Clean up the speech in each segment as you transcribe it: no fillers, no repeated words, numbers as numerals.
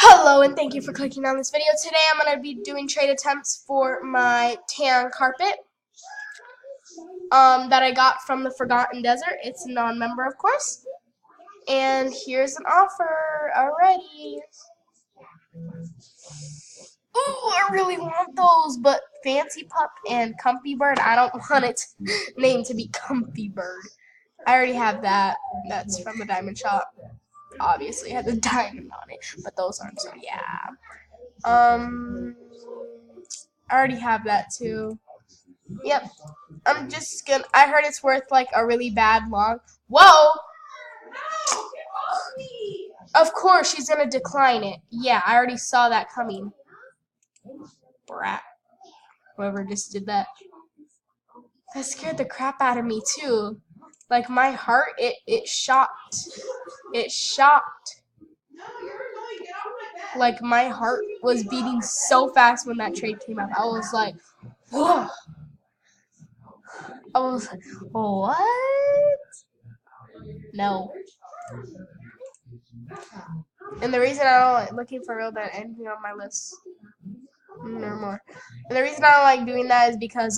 Hello and thank you for clicking on this video. Today I'm going to be doing trade attempts for my tan carpet that I got from the Forgotten Desert. It's a non-member, of course. And here's an offer already. Ooh, I really want those, but Fancy Pup and Comfy Bird, I don't want its name to be Comfy Bird. I already have that. That's from the Diamond Shop. Obviously, it has a diamond on it, but those aren't, so yeah. I already have that too. Yep. I'm just gonna. I heard it's worth like a really bad long. Whoa! Of course, she's gonna decline it. Yeah, I already saw that coming. Brat. Whoever just did that. That scared the crap out of me too. Like my heart, it shocked. It shocked. Like my heart was beating so fast when that trade came out. I was like, whoa. I was like, what? No. And the reason I don't like looking for real that anything on my list. No more. And the reason I don't like doing that is because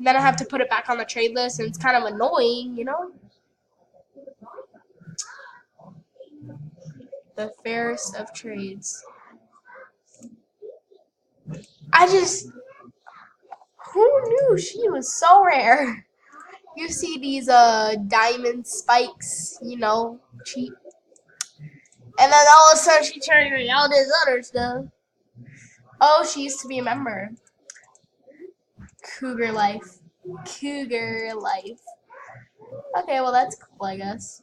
then I have to put it back on the trade list and it's kind of annoying, you know? The fairest of trades. Who knew she was so rare? You see these diamond spikes, you know, cheap. And then all of a sudden she turned around all this other stuff. Oh, she used to be a member. Cougar life. Cougar life. Okay, well that's cool, I guess.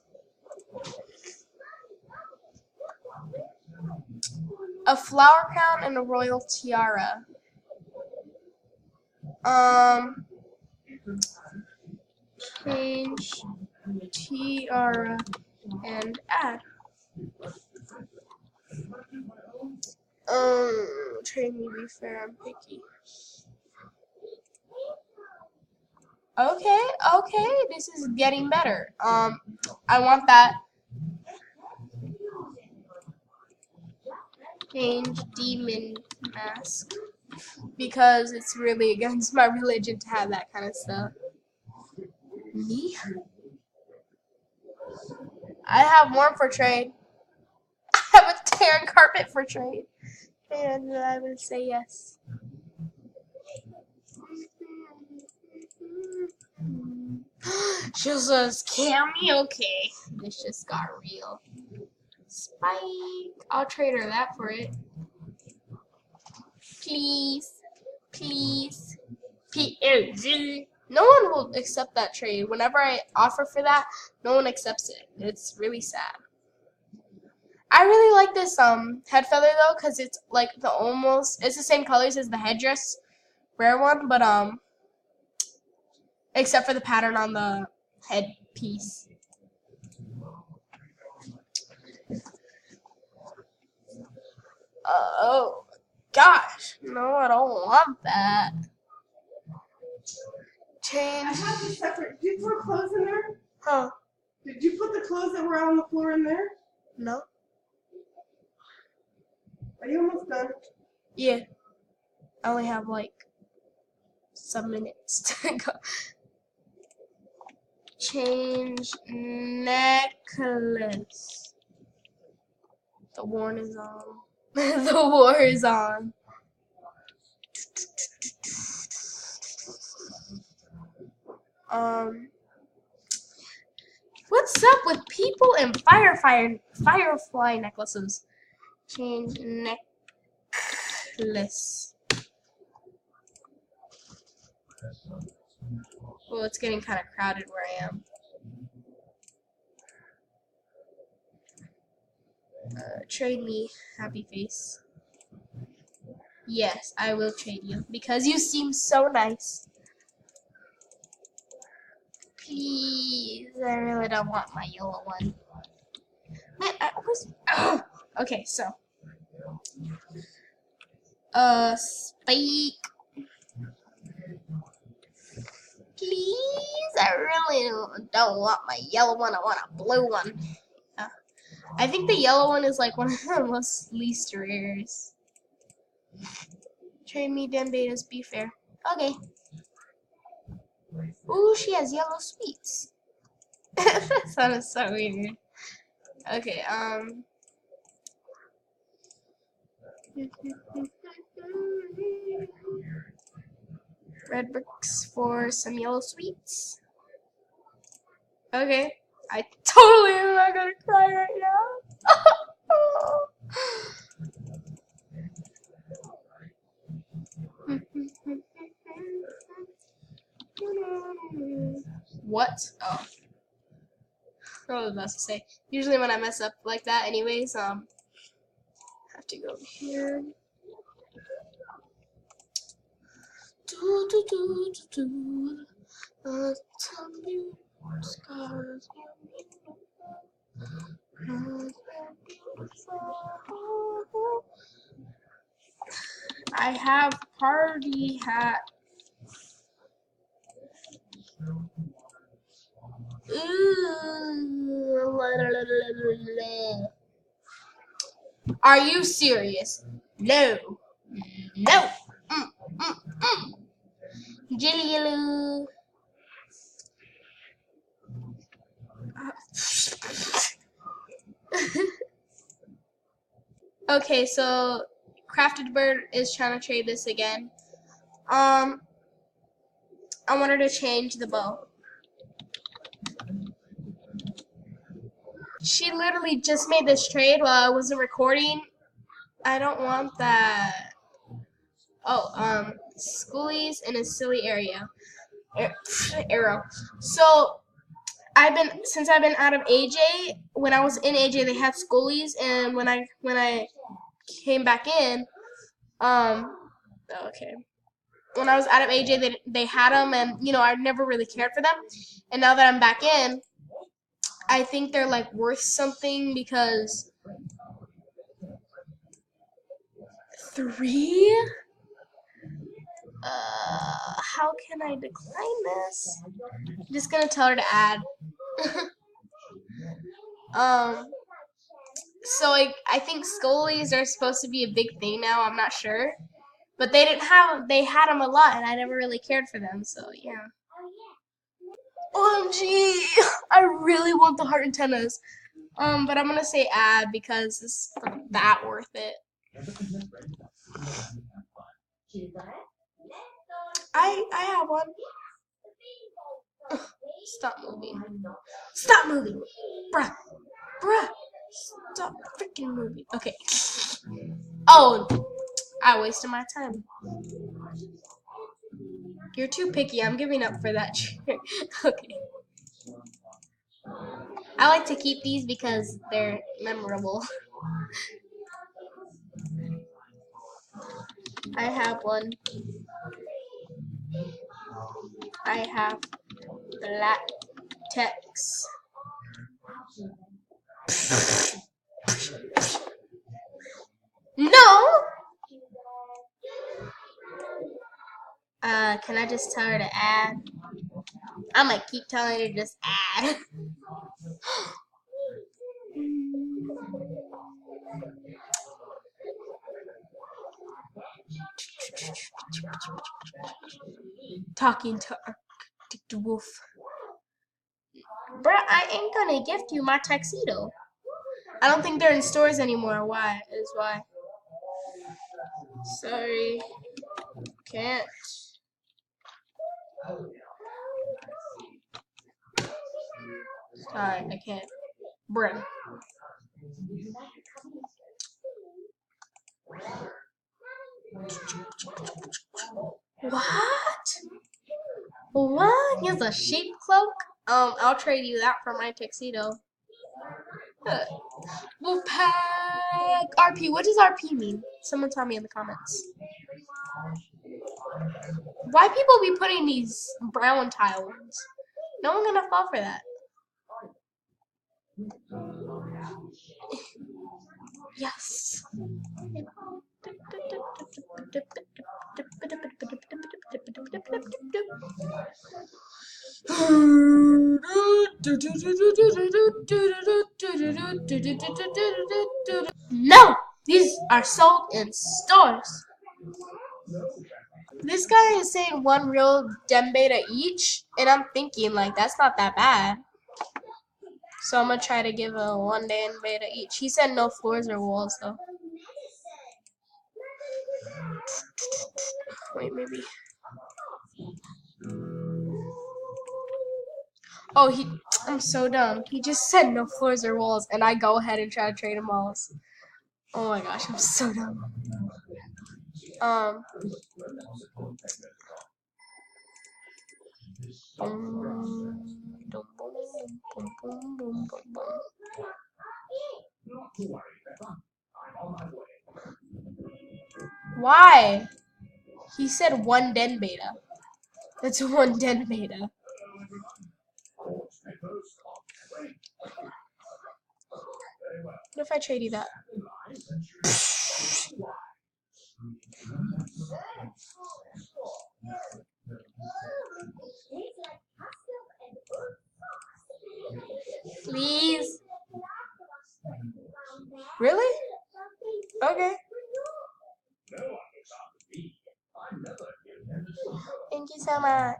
A flower crown and a royal tiara. Change tiara and add. Trade me be fair, I'm picky. Okay, this is getting better. I want that. Change demon mask. Because it's really against my religion to have that kind of stuff. Me? I have more for trade. I have a tan carpet for trade. And I would say yes. She says, Cammy, okay. This just got real. Spike. I'll trade her that for it. Please. Please. PLG. No one will accept that trade. Whenever I offer for that, no one accepts it. It's really sad. I really like this head feather though, cause it's like it's the same colors as the headdress rare one, but except for the pattern on the headpiece. Oh gosh, no, I don't want that. Change. I have the separate. Did you put clothes in there? Huh? Did you put the clothes that were on the floor in there? No. Are you almost done? Yeah. I only have like some minutes to go. Change necklace. The war is on. The war is on. What's up with people and firefly necklaces? Change necklace. Well, it's getting kind of crowded where I am. Trade me, happy face. Yes, I will trade you because you seem so nice. Please, I really don't want my yellow one. Man, okay, so Spike. Please, I really don't want my yellow one. I want a blue one. I think the yellow one is like one of the most least rares. Trade me Dan betas, be fair. Okay. Ooh, she has yellow sweets. That sounded so weird. Okay, red bricks for some yellow sweets. Okay. I totally am not gonna cry right now. What? Oh. I was about to say. Usually when I mess up like that anyways, have to go here. Scars. I have party hat. Are you serious? No. No. Jelly yellow. Okay, so Crafted Bird is trying to trade this again. I want her to change the bow. She literally just made this trade while I wasn't recording. I don't want that. Oh, schoolies in a silly area. Arrow. So since I've been out of AJ, when I was in AJ they had schoolies, and when I came back in, okay. When I was out of AJ, they had them, and you know I never really cared for them. And now that I'm back in, I think they're like worth something because 3. How can I decline this? I'm just gonna tell her to add. So I think Scolies are supposed to be a big thing now. I'm not sure. But they had them a lot, and I never really cared for them, so yeah. OMG! I really want the heart antennas. But I'm gonna say add because it's that worth it. I have one. Stop moving. Stop moving! Bruh! Bruh! Stop freaking moving. Okay. Oh! I wasted my time. You're too picky. I'm giving up for that. Okay. I like to keep these because they're memorable. I have one. I have black text. No! Can I just tell her to add? I'm gonna keep telling her to just add. Talking to the wolf. Bruh, I ain't gonna gift you my tuxedo. I don't think they're in stores anymore. Why? Is why. Sorry. Can't. Sorry, I can't. Bruh. What? What? He has a sheep cloak? I'll trade you that for my tuxedo. Wolfpack RP. What does RP mean? Someone tell me in the comments. Why people be putting these brown tile ones? No one gonna fall for that. Yes. No! These are sold in stores. This guy is saying one real den beta each, and I'm thinking, like, that's not that bad. So I'm gonna try to give a one den beta each. He said no floors or walls, though. Wait, maybe. Oh, I'm so dumb. He just said no floors or walls, and I go ahead and try to trade him walls. Oh my gosh, I'm so dumb. Why? He said one den beta. That's one den beta. What if I trade you that? Please? Really? Okay. Thank you so much.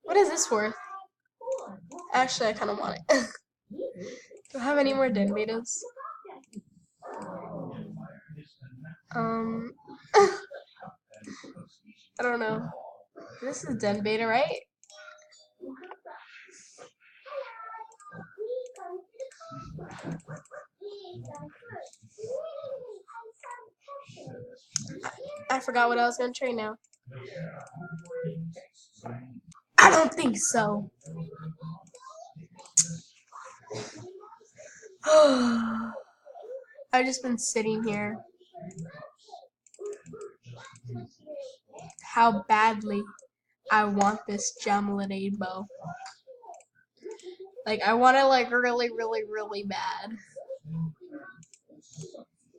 What is this worth? Actually, I kind of want it. Do I have any more den betas? I don't know. This is den beta, right? I forgot what I was gonna trade now. I don't think so. I've just been sitting here. How badly I want this Jamelinade bow. Like, I want it, like, really, really, really bad.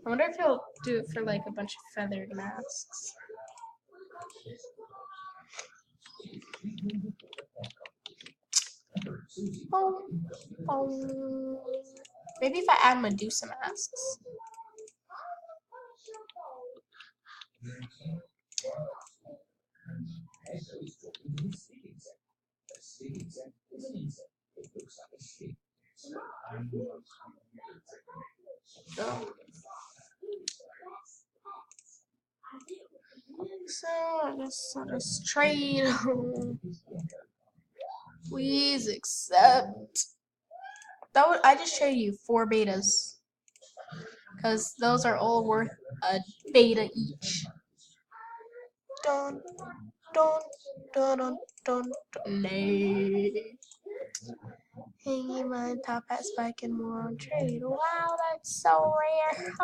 I wonder if he'll do it for, like, a bunch of feathered masks. Maybe if I add Medusa masks. So I guess I'll just trade. Please accept. I just traded you 4 betas. Because those are all worth a beta each. Dun, dun, dun, dun, dun, dun. Nay. Hanging my top hat spike and more on trade. Wow, that's so rare.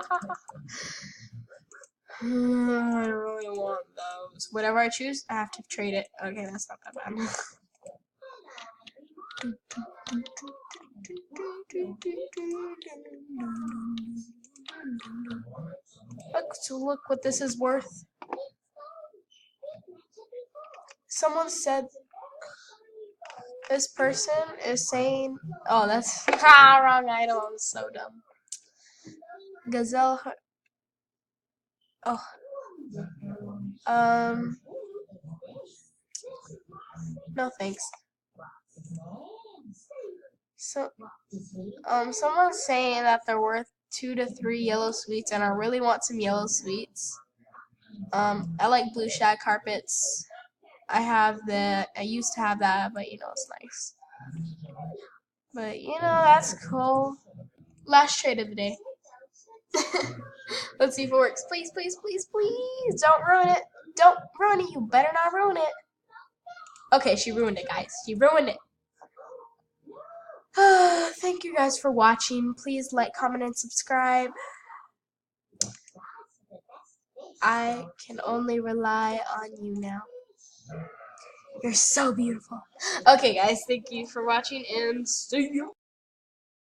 I really want those. Whatever I choose, I have to trade it. Okay, that's not that bad. Look what this is worth. Someone said this person is saying, oh, that's wrong item. I'm so dumb. Gazelle. Oh. No thanks. So, someone's saying that they're worth 2 to 3 yellow sweets, and I really want some yellow sweets. I like blue shag carpets. I used to have that, but you know, it's nice. But you know, that's cool. Last trade of the day. Let's see if it works. Please, please, please, please. Don't ruin it. Don't ruin it. You better not ruin it. Okay, she ruined it, guys. She ruined it. Thank you guys for watching. Please like, comment, and subscribe. I can only rely on you now. You're so beautiful. Okay, guys, thank you for watching, and see you.